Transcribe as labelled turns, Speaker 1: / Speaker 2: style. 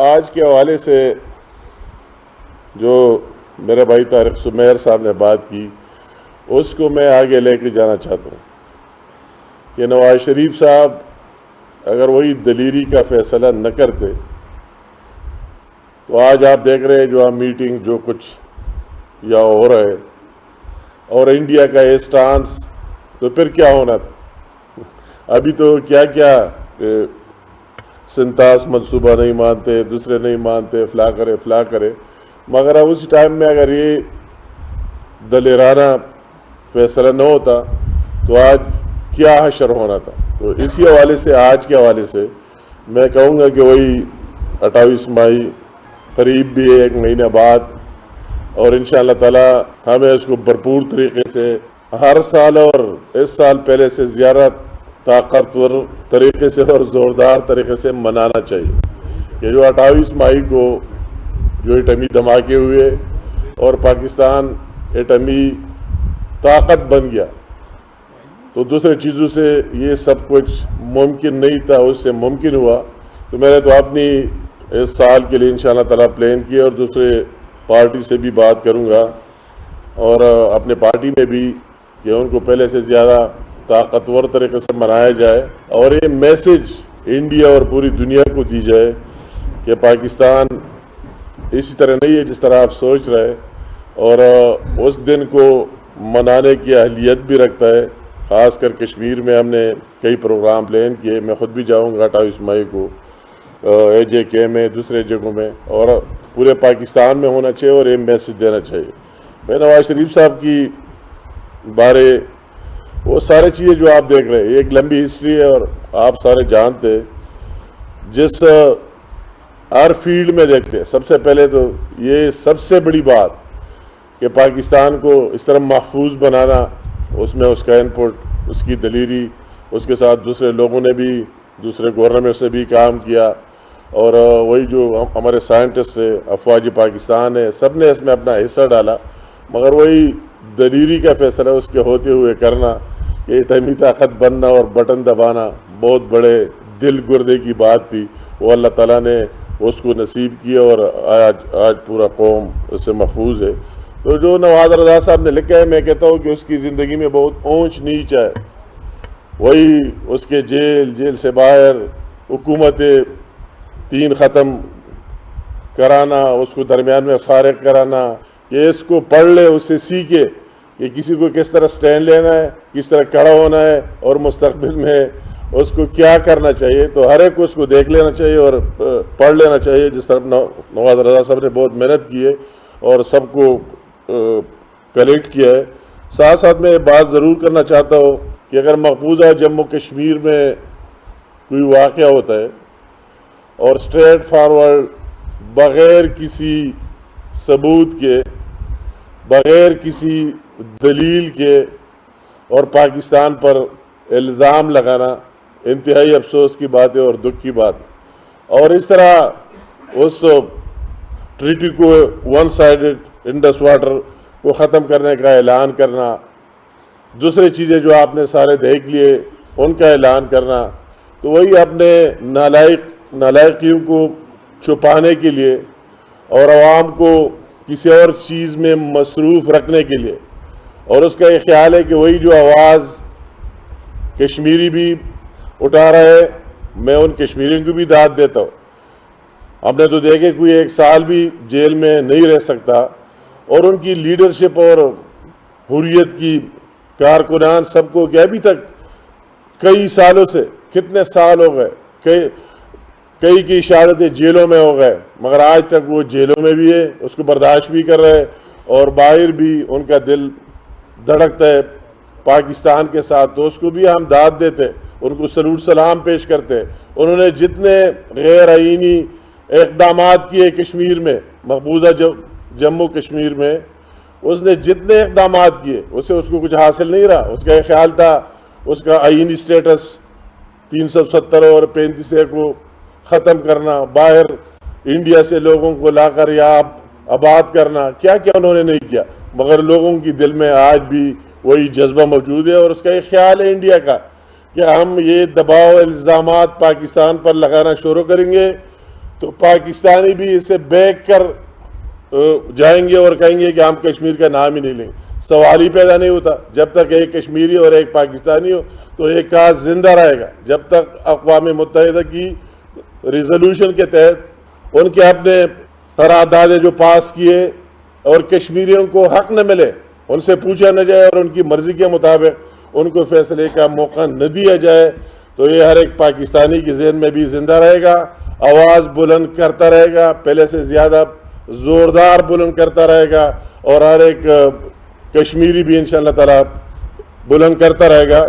Speaker 1: آج کے حوالے سے جو میرے بھائی طارق سمیر صاحب نے بات کی اس کو میں آگے لے کے جانا چاہتا ہوں کہ نواز شریف صاحب اگر وہی دلیری کا فیصلہ نہ کرتے تو آج آپ دیکھ رہے ہیں جو میٹنگ جو کچھ یا ہو رہا ہے اور انڈیا کا یہ سٹانس، تو پھر کیا ہونا تھا؟ ابھی تو کیا سنتاس منصوبہ نہیں مانتے، دوسرے نہیں مانتے، فلاں کرے مگر اب اس ٹائم میں اگر یہ دلیرانہ فیصلہ نہ ہوتا تو آج کیا حشر ہونا تھا۔ تو اسی حوالے سے آج کے حوالے سے میں کہوں گا کہ وہی 28 مئی قریب بھی ہے، 1 مہینہ بعد، اور انشاءاللہ تعالی ہمیں اس کو بھرپور طریقے سے ہر سال اور اس سال پہلے سے زیادہ طاقتور طریقے سے اور زوردار طریقے سے منانا چاہیے کہ جو 28 مئی کو جو ایٹمی دھماکے ہوئے اور پاکستان ایٹمی طاقت بن گیا، تو دوسرے چیزوں سے یہ سب کچھ ممکن نہیں تھا، اس سے ممکن ہوا۔ تو میں نے تو اپنی اس سال کے لیے انشاءاللہ تعالیٰ پلان کیا اور دوسرے پارٹی سے بھی بات کروں گا اور اپنے پارٹی میں بھی کہ ان کو پہلے سے زیادہ طاقتور طریقے سے منایا جائے اور یہ میسج انڈیا اور پوری دنیا کو دی جائے کہ پاکستان اسی طرح نہیں ہے جس طرح آپ سوچ رہے، اور اس دن کو منانے کی اہلیت بھی رکھتا ہے۔ خاص کر کشمیر میں ہم نے کئی پروگرام پلان کیے، میں خود بھی جاؤں گا 28 مئی کو AJK میں، دوسرے جگہوں میں، اور پورے پاکستان میں ہونا چاہیے اور یہ میسج دینا چاہیے۔ میں نواز شریف صاحب کی بارے وہ سارے چیزیں جو آپ دیکھ رہے ہیں ایک لمبی ہسٹری ہے اور آپ سارے جانتے، جس ہر فیلڈ میں دیکھتے، سب سے پہلے تو یہ سب سے بڑی بات کہ پاکستان کو اس طرح محفوظ بنانا، اس میں اس کا انپٹ، اس کی دلیری، اس کے ساتھ دوسرے لوگوں نے بھی، دوسرے گورنمنٹ سے بھی کام کیا، اور وہی جو ہمارے سائنٹسٹ ہے، افواج پاکستان ہے، سب نے اس میں اپنا حصہ ڈالا، مگر وہی دلیری کا فیصلہ اس کے ہوتے ہوئے کرنا کہ ایٹمی طاقت بننا اور بٹن دبانا بہت بڑے دل گردے کی بات تھی، وہ اللہ تعالیٰ نے اس کو نصیب کیا اور آج پورا قوم اس سے محفوظ ہے۔ تو جو نواز رضا صاحب نے لکھا ہے، میں کہتا ہوں کہ اس کی زندگی میں بہت اونچ نیچ ہے، وہی اس کے جیل سے باہر حکومتیں 3 ختم کرانا، اس کو درمیان میں فارغ کرانا کہ اس کو پڑھ لے، اس سے سیکھے کہ کسی کو کس طرح سٹینڈ لینا ہے، کس طرح کھڑا ہونا ہے، اور مستقبل میں اس کو کیا کرنا چاہیے۔ تو ہر ایک کو اس کو دیکھ لینا چاہیے اور پڑھ لینا چاہیے، جس طرح نواز رضا صاحب نے بہت محنت کی ہے اور سب کو کلیکٹ کیا ہے۔ ساتھ ساتھ میں بات ضرور کرنا چاہتا ہوں کہ اگر مقبوضہ جموں کشمیر میں کوئی واقعہ ہوتا ہے اور اسٹریٹ فارورڈ بغیر کسی ثبوت کے، بغیر کسی دلیل کے اور پاکستان پر الزام لگانا انتہائی افسوس کی بات ہے اور دکھ کی بات ہے، اور اس طرح اس ٹریٹی کو ون سائیڈڈ انڈس واٹر کو ختم کرنے کا اعلان کرنا، دوسری چیزیں جو آپ نے سارے دیکھ لیے ان کا اعلان کرنا، تو وہی اپنے نالائقیوں کو چھپانے کے لیے اور عوام کو کسی اور چیز میں مصروف رکھنے کے لیے، اور اس کا یہ خیال ہے کہ وہی جو آواز کشمیری بھی اٹھا رہا ہے، میں ان کشمیریوں کو بھی داد دیتا ہوں۔ ہم نے تو دیکھے کوئی 1 سال بھی جیل میں نہیں رہ سکتا، اور ان کی لیڈرشپ اور حریت کی کارکنان سب کو کہ ابھی تک کئی سالوں سے، کتنے سال ہو گئے، کئی کی شہادتیں جیلوں میں ہو گئے، مگر آج تک وہ جیلوں میں بھی ہے، اس کو برداشت بھی کر رہے، اور باہر بھی ان کا دل دھڑکتا ہے پاکستان کے ساتھ، تو اس کو بھی ہم داد دیتے، ان کو سلوٹ سلام پیش کرتے۔ انہوں نے جتنے غیر آئینی اقدامات کیے کشمیر میں، مقبوضہ جموں کشمیر میں، اس نے جتنے اقدامات کیے اس سے اس کو کچھ حاصل نہیں رہا۔ اس کا یہ خیال تھا اس کا آئینی سٹیٹس 370 اور 35 کو ختم کرنا، باہر انڈیا سے لوگوں کو لا کر یہاں آباد کرنا، کیا کیا انہوں نے نہیں کیا، مگر لوگوں کی دل میں آج بھی وہی جذبہ موجود ہے، اور اس کا یہ خیال ہے انڈیا کا کہ ہم یہ دباؤ الزامات پاکستان پر لگانا شروع کریں گے تو پاکستانی بھی اسے بیک کر جائیں گے اور کہیں گے کہ ہم کشمیر کا نام ہی نہیں لیں گے. سوال ہی پیدا نہیں ہوتا. جب تک ایک کشمیری اور ایک پاکستانی ہو تو ایک کاز زندہ رہے گا. جب تک اقوام متحدہ کی ریزولوشن کے تحت ان کے اپنے قراردادیں جو پاس کیے اور کشمیریوں کو حق نہ ملے, ان سے پوچھا نہ جائے اور ان کی مرضی کے مطابق ان کو فیصلے کا موقع نہ دیا جائے, تو یہ ہر ایک پاکستانی کے ذہن میں بھی زندہ رہے گا, آواز بلند کرتا رہے گا, پہلے سے زیادہ زوردار بلند کرتا رہے گا, اور ہر ایک کشمیری بھی انشاءاللہ تعالی بلند کرتا رہے گا.